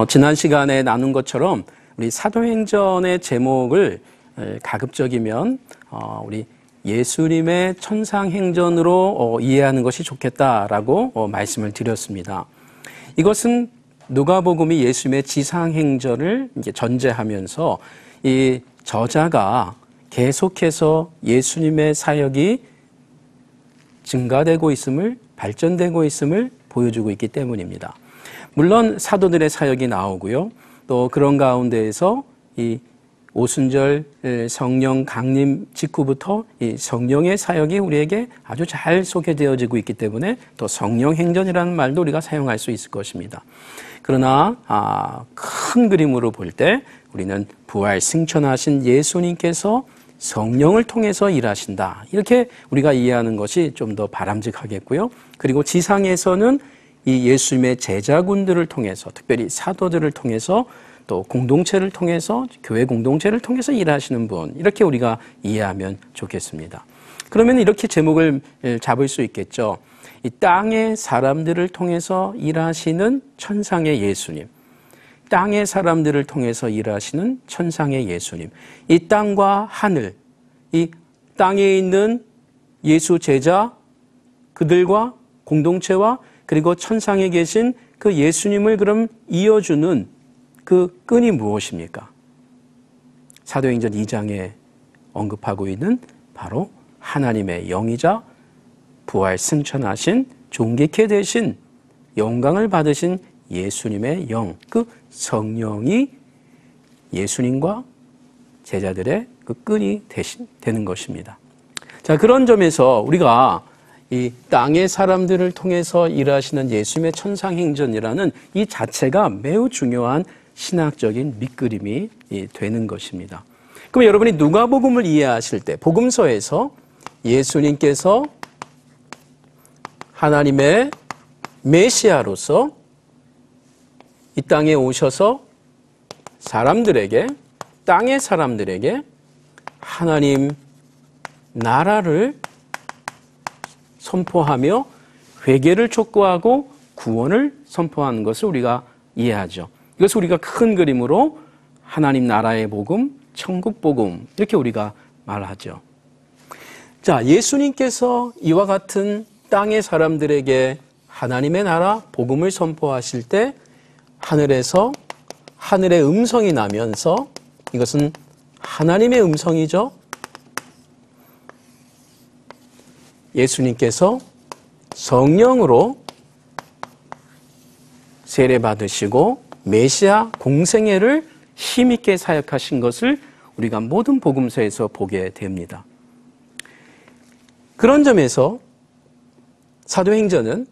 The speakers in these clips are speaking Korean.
지난 시간에 나눈 것처럼 우리 사도행전의 제목을 가급적이면 우리 예수님의 천상행전으로 이해하는 것이 좋겠다라고 말씀을 드렸습니다. 이것은 누가복음이 예수님의 지상행전을 이제 전제하면서 이 저자가 계속해서 예수님의 사역이 증가되고 있음을, 발전되고 있음을 보여주고 있기 때문입니다. 물론 사도들의 사역이 나오고요. 또 그런 가운데에서 이 오순절 성령 강림 직후부터 이 성령의 사역이 우리에게 아주 잘 소개되어지고 있기 때문에 또 성령행전이라는 말도 우리가 사용할 수 있을 것입니다. 그러나 큰 그림으로 볼 때 우리는 부활 승천하신 예수님께서 성령을 통해서 일하신다. 이렇게 우리가 이해하는 것이 좀 더 바람직하겠고요. 그리고 지상에서는 이 예수님의 제자군들을 통해서, 특별히 사도들을 통해서 또 공동체를 통해서, 교회 공동체를 통해서 일하시는 분, 이렇게 우리가 이해하면 좋겠습니다. 그러면 이렇게 제목을 잡을 수 있겠죠. 이 땅의 사람들을 통해서 일하시는 천상의 예수님, 땅의 사람들을 통해서 일하시는 천상의 예수님, 이 땅과 하늘, 이 땅에 있는 예수 제자, 그들과 공동체와 그리고 천상에 계신 그 예수님을 그럼 이어주는 그 끈이 무엇입니까? 사도행전 2장에 언급하고 있는 바로 하나님의 영이자 부활 승천하신 존귀케 되신 영광을 받으신 예수님의 영, 그 성령이 예수님과 제자들의 그 끈이 되는 것입니다. 자, 그런 점에서 우리가 이 땅의 사람들을 통해서 일하시는 예수님의 천상행전이라는 이 자체가 매우 중요한 신학적인 밑그림이 되는 것입니다. 그럼 여러분이 누가복음을 이해하실 때 복음서에서 예수님께서 하나님의 메시아로서 이 땅에 오셔서 사람들에게, 땅의 사람들에게 하나님 나라를 선포하며 회개를 촉구하고 구원을 선포하는 것을 우리가 이해하죠. 이것을 우리가 큰 그림으로 하나님 나라의 복음, 천국 복음, 이렇게 우리가 말하죠. 자, 예수님께서 이와 같은 땅의 사람들에게 하나님의 나라 복음을 선포하실 때 하늘에서 하늘의 음성이 나면서, 이것은 하나님의 음성이죠. 예수님께서 성령으로 세례받으시고 메시아 공생애를 힘있게 사역하신 것을 우리가 모든 복음서에서 보게 됩니다. 그런 점에서 사도행전은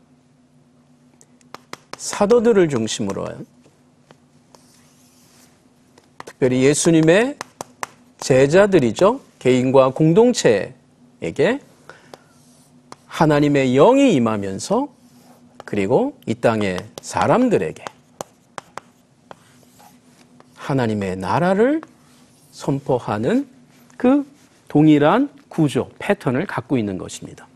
사도들을 중심으로 특별히 예수님의 제자들이죠. 개인과 공동체에게 하나님의 영이 임하면서, 그리고 이 땅의 사람들에게 하나님의 나라를 선포하는 그 동일한 구조, 패턴을 갖고 있는 것입니다.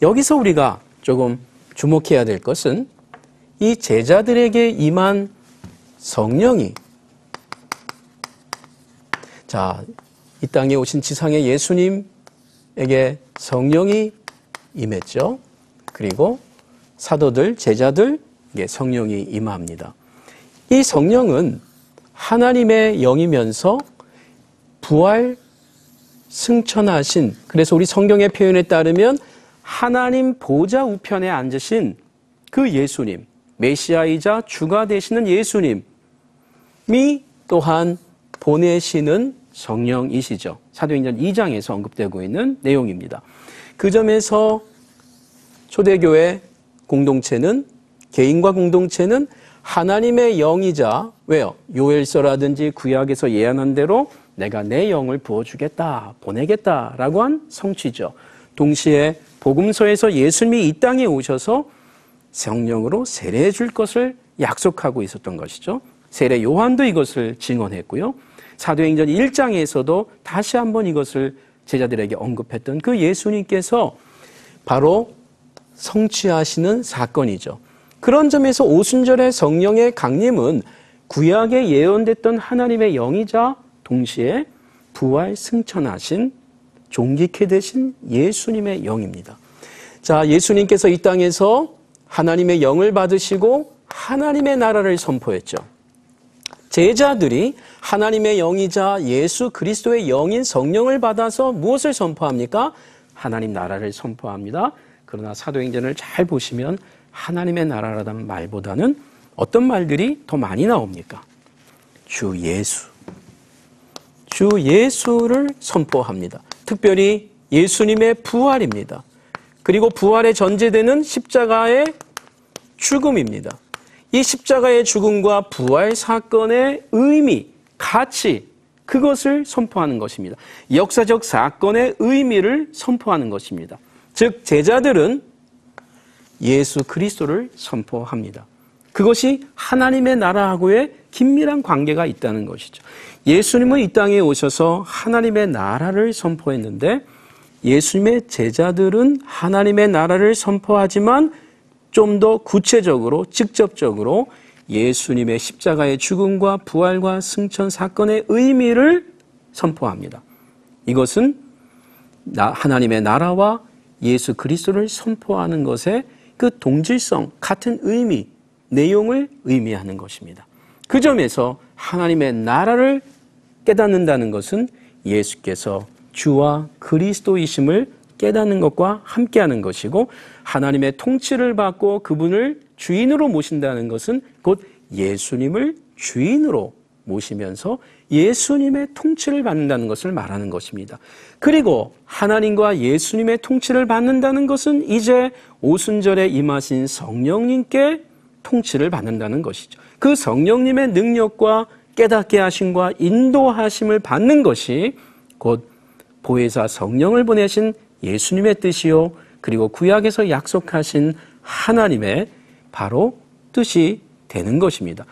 여기서 우리가 조금 주목해야 될 것은 이 제자들에게 임한 성령이, 자, 이 땅에 오신 지상의 예수님에게 성령이 임했죠. 그리고 사도들, 제자들에게 성령이 임합니다. 이 성령은 하나님의 영이면서 부활 승천하신, 그래서 우리 성경의 표현에 따르면 하나님 보좌 우편에 앉으신 그 예수님, 메시아이자 주가 되시는 예수님이 또한 보내시는 성령이시죠. 사도행전 2장에서 언급되고 있는 내용입니다. 그 점에서 초대교회 공동체는, 개인과 공동체는 하나님의 영이자, 왜요? 요엘서라든지 구약에서 예언한 대로 내가 내 영을 부어주겠다, 보내겠다라고 한 성취죠. 동시에 복음서에서 예수님이 이 땅에 오셔서 성령으로 세례해 줄 것을 약속하고 있었던 것이죠. 세례 요한도 이것을 증언했고요. 사도행전 1장에서도 다시 한번 이것을 제자들에게 언급했던 그 예수님께서 바로 성취하시는 사건이죠. 그런 점에서 오순절의 성령의 강림은 구약에 예언됐던 하나님의 영이자 동시에 부활 승천하신 존귀케 되신 예수님의 영입니다. 자, 예수님께서 이 땅에서 하나님의 영을 받으시고 하나님의 나라를 선포했죠. 제자들이 하나님의 영이자 예수 그리스도의 영인 성령을 받아서 무엇을 선포합니까? 하나님 나라를 선포합니다. 그러나 사도행전을 잘 보시면 하나님의 나라라는 말보다는 어떤 말들이 더 많이 나옵니까? 주 예수. 주 예수를 선포합니다. 특별히 예수님의 부활입니다. 그리고 부활의 전제되는 십자가의 죽음입니다. 이 십자가의 죽음과 부활 사건의 의미, 가치, 그것을 선포하는 것입니다. 역사적 사건의 의미를 선포하는 것입니다. 즉 제자들은 예수 그리스도를 선포합니다. 그것이 하나님의 나라하고의 긴밀한 관계가 있다는 것이죠. 예수님은 이 땅에 오셔서 하나님의 나라를 선포했는데 예수님의 제자들은 하나님의 나라를 선포하지만 좀 더 구체적으로 직접적으로 예수님의 십자가의 죽음과 부활과 승천 사건의 의미를 선포합니다. 이것은 하나님의 나라와 예수 그리스도를 선포하는 것의 그 동질성, 같은 의미, 내용을 의미하는 것입니다. 그 점에서 하나님의 나라를 깨닫는다는 것은 예수께서 주와 그리스도이심을 깨닫는 것과 함께하는 것이고 하나님의 통치를 받고 그분을 주인으로 모신다는 것은 곧 예수님을 주인으로 모시면서 예수님의 통치를 받는다는 것을 말하는 것입니다. 그리고 하나님과 예수님의 통치를 받는다는 것은 이제 오순절에 임하신 성령님께 통치를 받는다는 것이죠. 그 성령님의 능력과 깨닫게 하심과 인도하심을 받는 것이 곧 보혜사 성령을 보내신 예수님의 뜻이요 그리고 구약에서 약속하신 하나님의 바로 뜻이 되는 것입니다.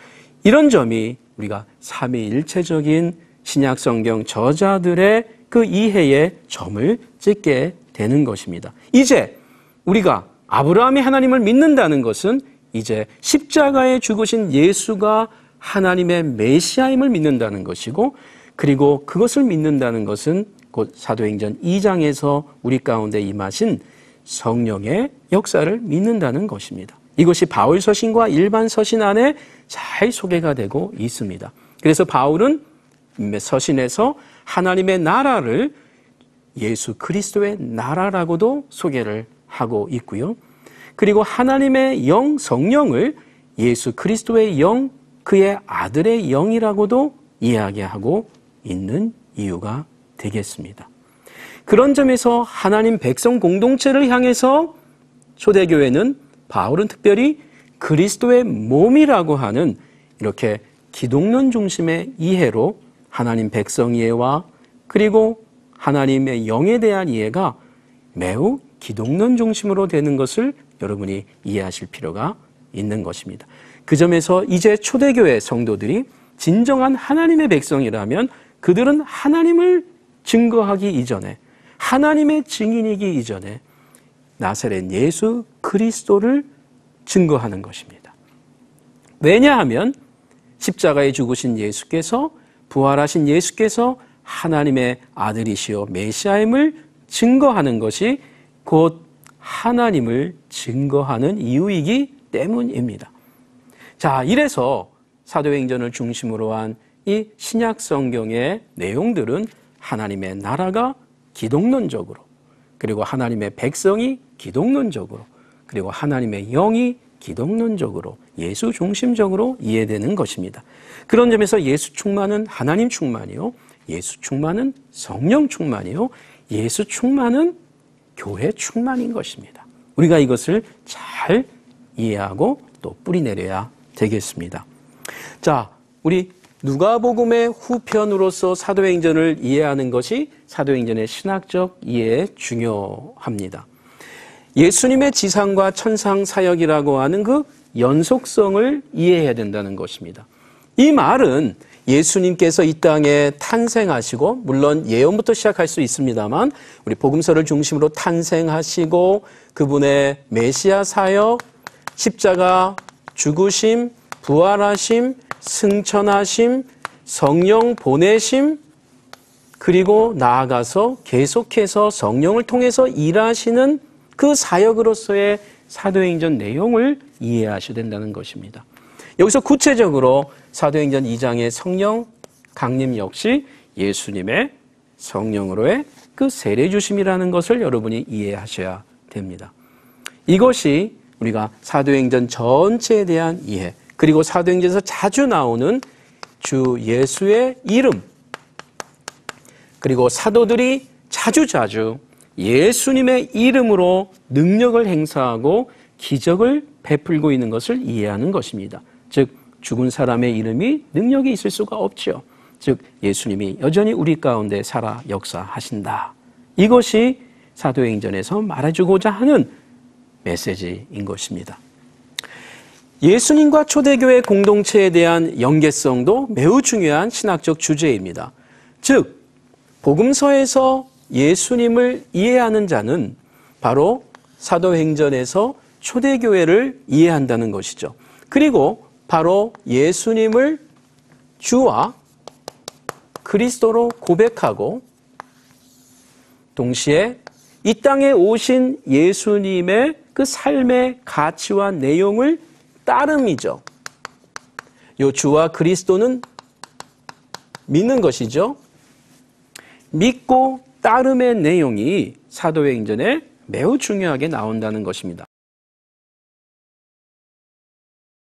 이런 점이 우리가 삼위일체적인 신약성경 저자들의 그 이해에 점을 찍게 되는 것입니다. 이제 우리가 아브라함이 하나님을 믿는다는 것은 이제 십자가에 죽으신 예수가 하나님의 메시아임을 믿는다는 것이고 그리고 그것을 믿는다는 것은 곧 사도행전 2장에서 우리 가운데 임하신 성령의 역사를 믿는다는 것입니다. 이것이 바울 서신과 일반 서신 안에 잘 소개가 되고 있습니다. 그래서 바울은 서신에서 하나님의 나라를 예수 그리스도의 나라라고도 소개를 하고 있고요. 그리고 하나님의 영 성령을 예수 그리스도의 영, 그의 아들의 영이라고도 이야기하고 있는 이유가 되겠습니다. 그런 점에서 하나님 백성 공동체를 향해서 초대교회는 바울은 특별히 그리스도의 몸이라고 하는 이렇게 기독론 중심의 이해로 하나님 백성 이해와 그리고 하나님의 영에 대한 이해가 매우 기독론 중심으로 되는 것을 여러분이 이해하실 필요가 있는 것입니다. 그 점에서 이제 초대교회 성도들이 진정한 하나님의 백성이라면 그들은 하나님을 증거하기 이전에 하나님의 증인이기 이전에 나사렛 예수 그리스도를 증거하는 것입니다. 왜냐하면 십자가에 죽으신 예수께서 부활하신 예수께서 하나님의 아들이시요 메시아임을 증거하는 것이 곧 하나님을 증거하는 이유이기 때문입니다. 자, 이래서 사도행전을 중심으로 한 이 신약 성경의 내용들은 하나님의 나라가 기독론적으로 그리고 하나님의 백성이 기독론적으로 그리고 하나님의 영이 기독론적으로 예수 중심적으로 이해되는 것입니다. 그런 점에서 예수 충만은 하나님 충만이요 예수 충만은 성령 충만이요 예수 충만은 교회 충만인 것입니다. 우리가 이것을 잘 이해하고 또 뿌리내려야 되겠습니다. 자, 우리 누가복음의 후편으로서 사도행전을 이해하는 것이 사도행전의 신학적 이해에 중요합니다. 예수님의 지상과 천상 사역이라고 하는 그 연속성을 이해해야 된다는 것입니다. 이 말은 예수님께서 이 땅에 탄생하시고 물론 예언부터 시작할 수 있습니다만 우리 복음서를 중심으로 탄생하시고 그분의 메시아 사역, 십자가, 죽으심, 부활하심, 승천하심, 성령 보내심, 그리고 나아가서 계속해서 성령을 통해서 일하시는 그 사역으로서의 사도행전 내용을 이해하셔야 된다는 것입니다. 여기서 구체적으로 사도행전 2장의 성령 강림 역시 예수님의 성령으로의 그 세례 주심이라는 것을 여러분이 이해하셔야 됩니다. 이것이 우리가 사도행전 전체에 대한 이해, 그리고 사도행전에서 자주 나오는 주 예수의 이름, 그리고 사도들이 자주자주 예수님의 이름으로 능력을 행사하고 기적을 베풀고 있는 것을 이해하는 것입니다. 즉 죽은 사람의 이름이 능력이 있을 수가 없죠. 즉 예수님이 여전히 우리 가운데 살아 역사하신다. 이것이 사도행전에서 말해주고자 하는 메시지인 것입니다. 예수님과 초대교회 공동체에 대한 연계성도 매우 중요한 신학적 주제입니다. 즉 복음서에서 예수님을 이해하는 자는 바로 사도행전에서 초대교회를 이해한다는 것이죠. 그리고 바로 예수님을 주와 그리스도로 고백하고 동시에 이 땅에 오신 예수님의 그 삶의 가치와 내용을 따름이죠. 요 주와 그리스도는 믿는 것이죠. 믿고 따름의 내용이 사도행전에 매우 중요하게 나온다는 것입니다.